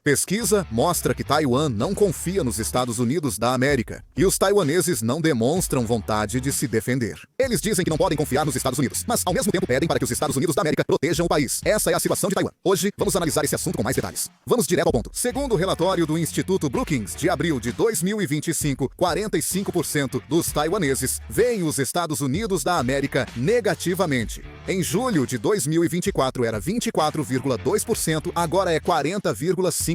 Pesquisa mostra que Taiwan não confia nos Estados Unidos da América e os taiwaneses não demonstram vontade de se defender. Eles dizem que não podem confiar nos Estados Unidos, mas ao mesmo tempo pedem para que os Estados Unidos da América protejam o país. Essa é a situação de Taiwan. Hoje, vamos analisar esse assunto com mais detalhes. Vamos direto ao ponto. Segundo o relatório do Instituto Brookings de abril de 2025, 45% dos taiwaneses veem os Estados Unidos da América negativamente. Em julho de 2024 era 24,2%, agora é 40,5%.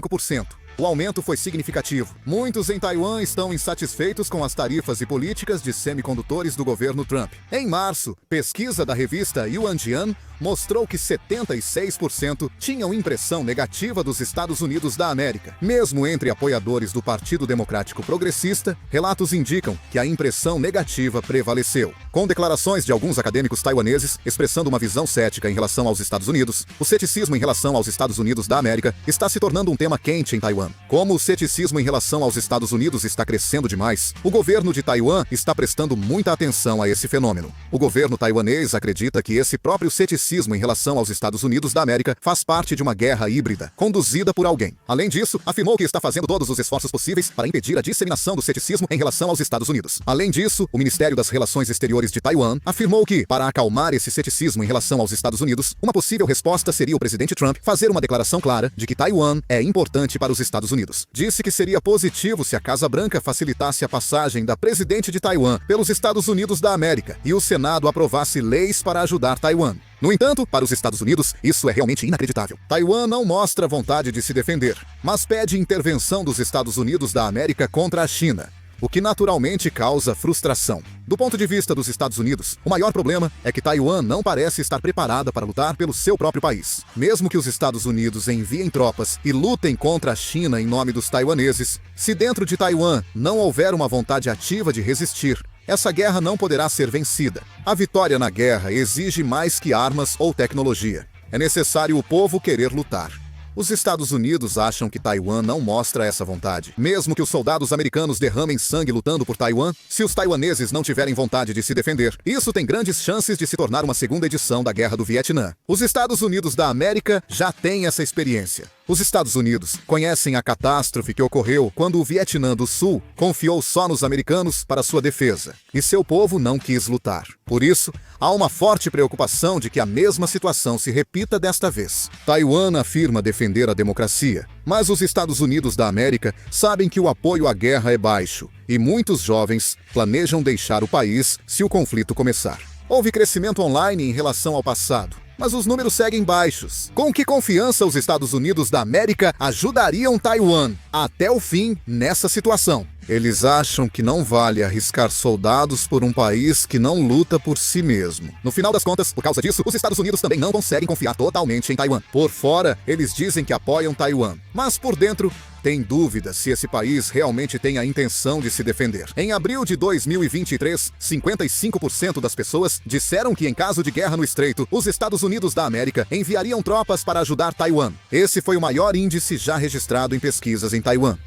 O aumento foi significativo. Muitos em Taiwan estão insatisfeitos com as tarifas e políticas de semicondutores do governo Trump. Em março, pesquisa da revista Yuanjian mostrou que 76% tinham impressão negativa dos Estados Unidos da América. Mesmo entre apoiadores do Partido Democrático Progressista, relatos indicam que a impressão negativa prevaleceu. Com declarações de alguns acadêmicos taiwaneses expressando uma visão cética em relação aos Estados Unidos, o ceticismo em relação aos Estados Unidos da América está se tornando um tema quente em Taiwan. Como o ceticismo em relação aos Estados Unidos está crescendo demais, o governo de Taiwan está prestando muita atenção a esse fenômeno. O governo taiwanês acredita que esse próprio ceticismo em relação aos Estados Unidos da América faz parte de uma guerra híbrida, conduzida por alguém. Além disso, afirmou que está fazendo todos os esforços possíveis para impedir a disseminação do ceticismo em relação aos Estados Unidos. Além disso, o Ministério das Relações Exteriores de Taiwan afirmou que, para acalmar esse ceticismo em relação aos Estados Unidos, uma possível resposta seria o presidente Trump fazer uma declaração clara de que Taiwan é importante para os Estados Unidos. Disse que seria positivo se a Casa Branca facilitasse a passagem da presidente de Taiwan pelos Estados Unidos da América e o Senado aprovasse leis para ajudar Taiwan. No entanto, para os Estados Unidos, isso é realmente inacreditável. Taiwan não mostra vontade de se defender, mas pede intervenção dos Estados Unidos da América contra a China, o que naturalmente causa frustração. Do ponto de vista dos Estados Unidos, o maior problema é que Taiwan não parece estar preparada para lutar pelo seu próprio país. Mesmo que os Estados Unidos enviem tropas e lutem contra a China em nome dos taiwaneses, se dentro de Taiwan não houver uma vontade ativa de resistir, essa guerra não poderá ser vencida. A vitória na guerra exige mais que armas ou tecnologia. É necessário o povo querer lutar. Os Estados Unidos acham que Taiwan não mostra essa vontade. Mesmo que os soldados americanos derramem sangue lutando por Taiwan, se os taiwaneses não tiverem vontade de se defender, isso tem grandes chances de se tornar uma segunda edição da Guerra do Vietnã. Os Estados Unidos da América já têm essa experiência. Os Estados Unidos conhecem a catástrofe que ocorreu quando o Vietnã do Sul confiou só nos americanos para sua defesa, e seu povo não quis lutar. Por isso, há uma forte preocupação de que a mesma situação se repita desta vez. Taiwan afirma defender a democracia, mas os Estados Unidos da América sabem que o apoio à guerra é baixo, e muitos jovens planejam deixar o país se o conflito começar. Houve crescimento online em relação ao passado, mas os números seguem baixos. Com que confiança os Estados Unidos da América ajudariam Taiwan até o fim nessa situação? Eles acham que não vale arriscar soldados por um país que não luta por si mesmo. No final das contas, por causa disso, os Estados Unidos também não conseguem confiar totalmente em Taiwan. Por fora, eles dizem que apoiam Taiwan, mas por dentro, tem dúvida se esse país realmente tem a intenção de se defender. Em abril de 2023, 55% das pessoas disseram que em caso de guerra no Estreito, os Estados Unidos da América enviariam tropas para ajudar Taiwan. Esse foi o maior índice já registrado em pesquisas em Taiwan.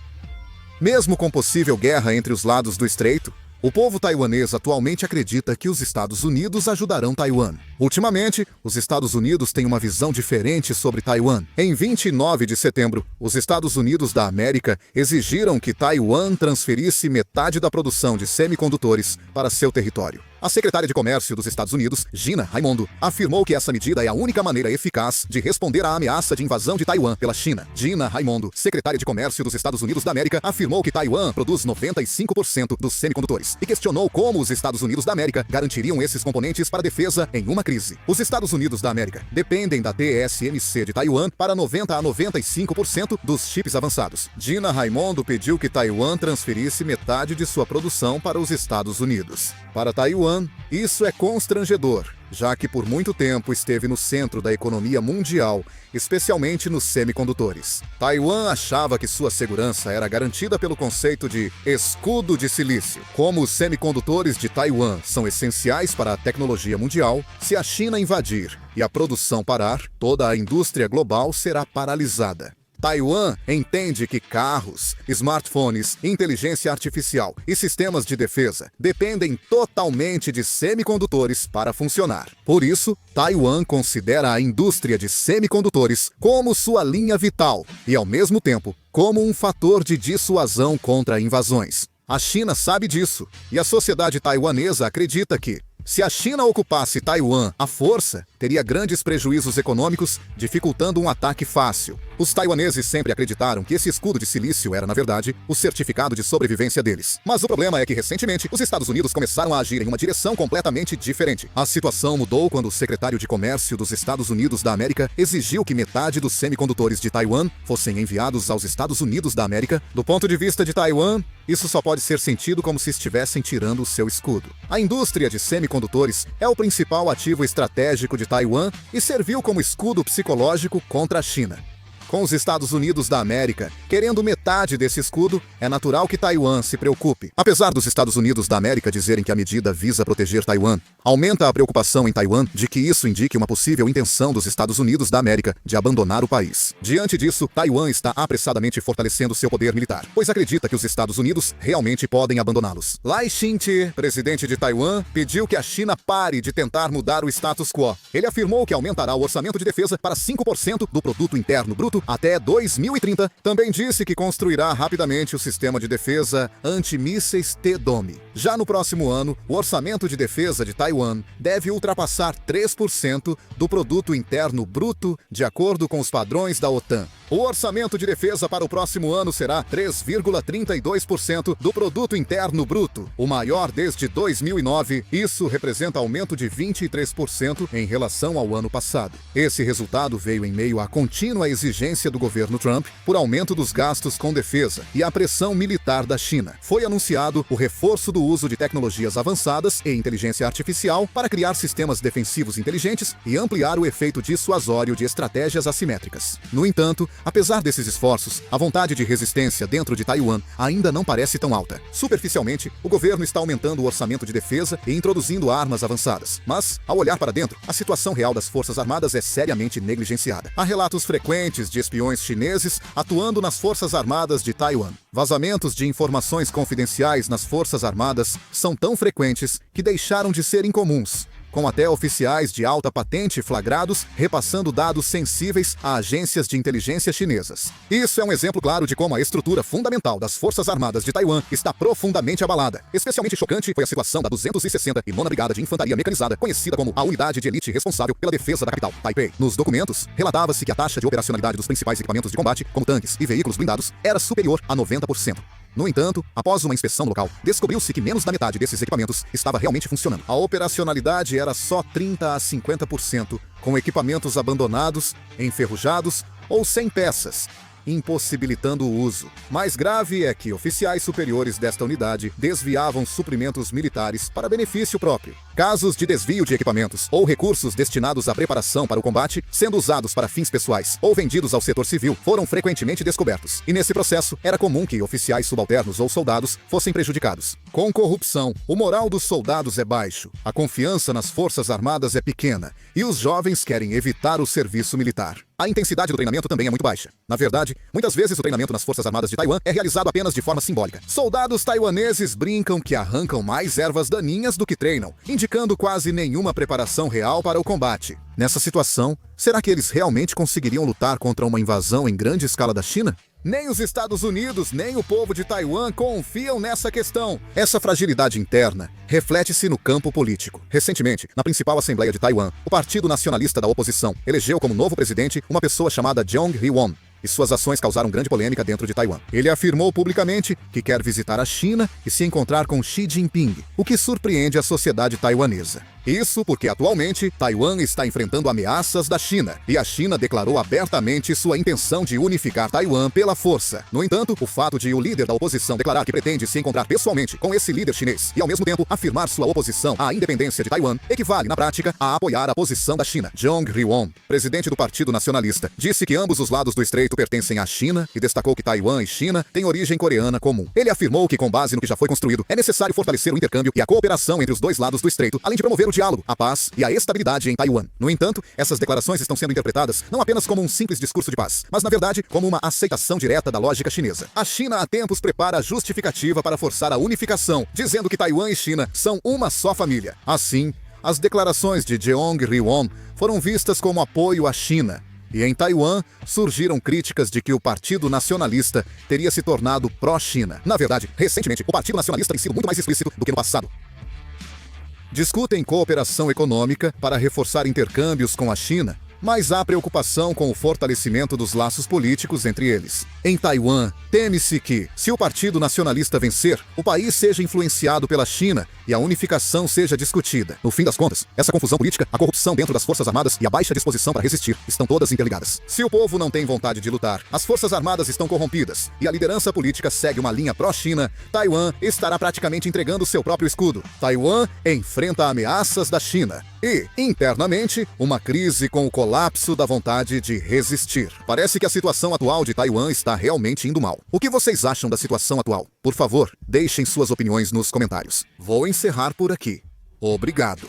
Mesmo com possível guerra entre os lados do Estreito, o povo taiwanês atualmente acredita que os Estados Unidos ajudarão Taiwan. Ultimamente, os Estados Unidos têm uma visão diferente sobre Taiwan. Em 29 de setembro, os Estados Unidos da América exigiram que Taiwan transferisse metade da produção de semicondutores para seu território. A secretária de Comércio dos Estados Unidos, Gina Raimondo, afirmou que essa medida é a única maneira eficaz de responder à ameaça de invasão de Taiwan pela China. Gina Raimondo, secretária de Comércio dos Estados Unidos da América, afirmou que Taiwan produz 95% dos semicondutores e questionou como os Estados Unidos da América garantiriam esses componentes para a defesa em uma crise. Os Estados Unidos da América dependem da TSMC de Taiwan para 90 a 95% dos chips avançados. Gina Raimondo pediu que Taiwan transferisse metade de sua produção para os Estados Unidos. Para Taiwan, isso é constrangedor, já que por muito tempo esteve no centro da economia mundial, especialmente nos semicondutores. Taiwan achava que sua segurança era garantida pelo conceito de escudo de silício. Como os semicondutores de Taiwan são essenciais para a tecnologia mundial, se a China invadir e a produção parar, toda a indústria global será paralisada. Taiwan entende que carros, smartphones, inteligência artificial e sistemas de defesa dependem totalmente de semicondutores para funcionar. Por isso, Taiwan considera a indústria de semicondutores como sua linha vital e, ao mesmo tempo, como um fator de dissuasão contra invasões. A China sabe disso, e a sociedade taiwanesa acredita que, se a China ocupasse Taiwan à força, teria grandes prejuízos econômicos, dificultando um ataque fácil. Os taiwaneses sempre acreditaram que esse escudo de silício era, na verdade, o certificado de sobrevivência deles. Mas o problema é que, recentemente, os Estados Unidos começaram a agir em uma direção completamente diferente. A situação mudou quando o secretário de Comércio dos Estados Unidos da América exigiu que metade dos semicondutores de Taiwan fossem enviados aos Estados Unidos da América. Do ponto de vista de Taiwan, isso só pode ser sentido como se estivessem tirando o seu escudo. A indústria de semicondutores é o principal ativo estratégico de Taiwan e serviu como escudo psicológico contra a China. Com os Estados Unidos da América querendo metade desse escudo, é natural que Taiwan se preocupe. Apesar dos Estados Unidos da América dizerem que a medida visa proteger Taiwan, aumenta a preocupação em Taiwan de que isso indique uma possível intenção dos Estados Unidos da América de abandonar o país. Diante disso, Taiwan está apressadamente fortalecendo seu poder militar, pois acredita que os Estados Unidos realmente podem abandoná-los. Lai Ching-te, presidente de Taiwan, pediu que a China pare de tentar mudar o status quo. Ele afirmou que aumentará o orçamento de defesa para 5% do produto interno bruto até 2030, também disse que construirá rapidamente o sistema de defesa antimísseis T-Dome. Já no próximo ano, o orçamento de defesa de Taiwan deve ultrapassar 3% do produto interno bruto, de acordo com os padrões da OTAN. O orçamento de defesa para o próximo ano será 3,32% do produto interno bruto, o maior desde 2009. Isso representa aumento de 23% em relação ao ano passado. Esse resultado veio em meio à contínua exigência do governo Trump por aumento dos gastos com defesa e a pressão militar da China. Foi anunciado o reforço do uso de tecnologias avançadas e inteligência artificial para criar sistemas defensivos inteligentes e ampliar o efeito dissuasório de estratégias assimétricas. No entanto, apesar desses esforços, a vontade de resistência dentro de Taiwan ainda não parece tão alta. Superficialmente, o governo está aumentando o orçamento de defesa e introduzindo armas avançadas. Mas, ao olhar para dentro, a situação real das Forças Armadas é seriamente negligenciada. Há relatos frequentes de espiões chineses atuando nas Forças Armadas de Taiwan. Vazamentos de informações confidenciais nas Forças Armadas são tão frequentes que deixaram de ser incomuns, com até oficiais de alta patente flagrados repassando dados sensíveis a agências de inteligência chinesas. Isso é um exemplo claro de como a estrutura fundamental das Forças Armadas de Taiwan está profundamente abalada. Especialmente chocante foi a situação da 269ª Brigada de Infantaria Mecanizada, conhecida como a unidade de elite responsável pela defesa da capital, Taipei. Nos documentos, relatava-se que a taxa de operacionalidade dos principais equipamentos de combate, como tanques e veículos blindados, era superior a 90%. No entanto, após uma inspeção local, descobriu-se que menos da metade desses equipamentos estava realmente funcionando. A operacionalidade era só 30% a 50%, com equipamentos abandonados, enferrujados ou sem peças, impossibilitando o uso. Mais grave é que oficiais superiores desta unidade desviavam suprimentos militares para benefício próprio. Casos de desvio de equipamentos ou recursos destinados à preparação para o combate, sendo usados para fins pessoais ou vendidos ao setor civil, foram frequentemente descobertos. E nesse processo, era comum que oficiais subalternos ou soldados fossem prejudicados. Com corrupção, o moral dos soldados é baixo, a confiança nas Forças Armadas é pequena e os jovens querem evitar o serviço militar. A intensidade do treinamento também é muito baixa. Na verdade, muitas vezes o treinamento nas Forças Armadas de Taiwan é realizado apenas de forma simbólica. Soldados taiwaneses brincam que arrancam mais ervas daninhas do que treinam, indicando quase nenhuma preparação real para o combate. Nessa situação, será que eles realmente conseguiriam lutar contra uma invasão em grande escala da China? Nem os Estados Unidos, nem o povo de Taiwan confiam nessa questão. Essa fragilidade interna reflete-se no campo político. Recentemente, na principal Assembleia de Taiwan, o Partido Nacionalista da Oposição elegeu como novo presidente uma pessoa chamada Jong Hee-won, e suas ações causaram grande polêmica dentro de Taiwan. Ele afirmou publicamente que quer visitar a China e se encontrar com Xi Jinping, o que surpreende a sociedade taiwanesa. Isso porque, atualmente, Taiwan está enfrentando ameaças da China, e a China declarou abertamente sua intenção de unificar Taiwan pela força. No entanto, o fato de o líder da oposição declarar que pretende se encontrar pessoalmente com esse líder chinês e, ao mesmo tempo, afirmar sua oposição à independência de Taiwan, equivale, na prática, a apoiar a posição da China. Jong Hee-won, presidente do Partido Nacionalista, disse que ambos os lados do estreito pertencem à China e destacou que Taiwan e China têm origem coreana comum. Ele afirmou que, com base no que já foi construído, é necessário fortalecer o intercâmbio e a cooperação entre os dois lados do estreito, além de promover o diálogo, a paz e a estabilidade em Taiwan. No entanto, essas declarações estão sendo interpretadas não apenas como um simples discurso de paz, mas na verdade como uma aceitação direta da lógica chinesa. A China há tempos prepara a justificativa para forçar a unificação, dizendo que Taiwan e China são uma só família. Assim, as declarações de Jeong Ri-won foram vistas como apoio à China. E em Taiwan, surgiram críticas de que o Partido Nacionalista teria se tornado pró-China. Na verdade, recentemente, o Partido Nacionalista tem sido muito mais explícito do que no passado. Discutem cooperação econômica para reforçar intercâmbios com a China, mas há preocupação com o fortalecimento dos laços políticos entre eles. Em Taiwan, teme-se que, se o Partido Nacionalista vencer, o país seja influenciado pela China e a unificação seja discutida. No fim das contas, essa confusão política, a corrupção dentro das Forças Armadas e a baixa disposição para resistir estão todas interligadas. Se o povo não tem vontade de lutar, as Forças Armadas estão corrompidas e a liderança política segue uma linha pró-China, Taiwan estará praticamente entregando seu próprio escudo. Taiwan enfrenta ameaças da China e, internamente, uma crise com o colapso da vontade de resistir. Parece que a situação atual de Taiwan está realmente indo mal. O que vocês acham da situação atual? Por favor, deixem suas opiniões nos comentários. Vou encerrar por aqui. Obrigado.